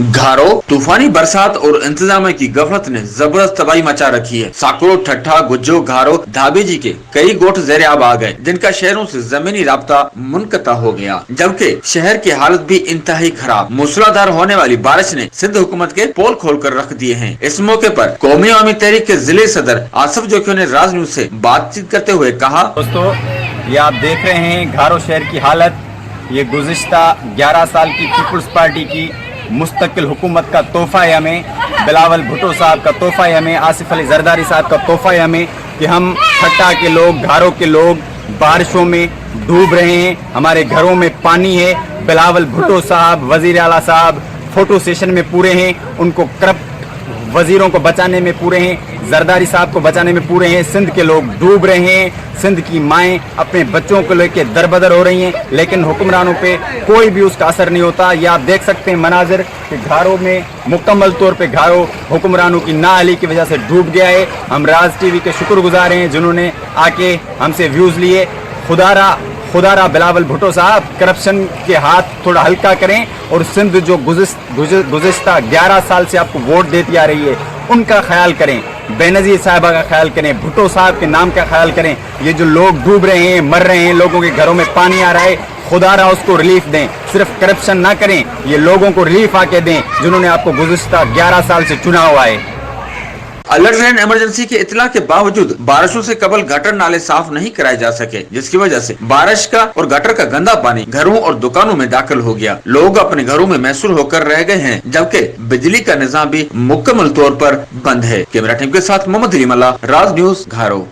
घारो तूफानी बरसात और इंतजाम की गफलत ने जबरदस्त तबाही मचा रखी है। साकरो, ठट्ठा, गुज्जो, घारो, धाबेजी के कई गोठ ज़ेरे आब आ गए, जिनका शहरों से जमीनी राब्ता मुनक़ता हो गया, जबकि शहर की हालत भी इंतहाई खराब। मूसलाधार होने वाली बारिश ने सिंध हुकूमत के पोल खोल कर रख दिए हैं। इस मौके पर कौमी अवामी तहरीक के जिले सदर आसिफ जोकियों ने राज न्यूज से बातचीत करते हुए कहा, दोस्तों, ये आप देख रहे हैं घारो शहर की हालत। ये गुज़िश्ता 11 साल की पीपल्स पार्टी की मुस्तकिल हुकूमत का तोहफा है हमें, बिलावल भुट्टो साहब का तोहफा है हमें, आसिफ अली जरदारी साहब का तोहफा है हमें कि हम ठट्टा के लोग, घारों के लोग बारिशों में डूब रहे हैं, हमारे घरों में पानी है। बिलावल भुट्टो साहब, वजीर आला साहब फोटो सेशन में पूरे हैं, उनको करप्ट वजीरों को बचाने में पूरे हैं, जरदारी साहब को बचाने में पूरे हैं। सिंध के लोग डूब रहे हैं, सिंध की माएँ अपने बच्चों को लेकर दरबदर हो रही हैं, लेकिन हुक्मरानों पे कोई भी उसका असर नहीं होता। ये आप देख सकते हैं मनाजिर कि घारों में मुकम्मल तौर पे घारों हुक्मरानों की नाअहली की वजह से डूब गया है। हम राज टीवी के शुक्रगुजार हैं जिन्होंने आके हमसे व्यूज़ लिए। खुदारा बिलावल भुट्टो साहब, करप्शन के हाथ थोड़ा हल्का करें और सिंध जो गुज़िश्ता 11 साल से आपको वोट देती आ रही है उनका ख्याल करें, बेनज़ीर साहिबा का ख्याल करें, भुट्टो साहब के नाम का ख्याल करें। ये जो लोग डूब रहे हैं, मर रहे हैं, लोगों के घरों में पानी आ रहा है, खुदारा उसको रिलीफ दें। सिर्फ करप्शन ना करें, ये लोगों को रिलीफ आके दें जिन्होंने आपको गुज़िश्ता 11 साल से चुना हुआ है। अलर्ट एंड इमरजेंसी के इत्तला के बावजूद बारिशों से कबल गटर नाले साफ नहीं कराए जा सके, जिसकी वजह से बारिश का और गटर का गंदा पानी घरों और दुकानों में दाखिल हो गया। लोग अपने घरों में महसूर होकर रह गए हैं, जबकि बिजली का निजाम भी मुकम्मल तौर पर बंद है। कैमरा टीम के साथ मोहम्मद अली मल्ला, राज न्यूज, घारो।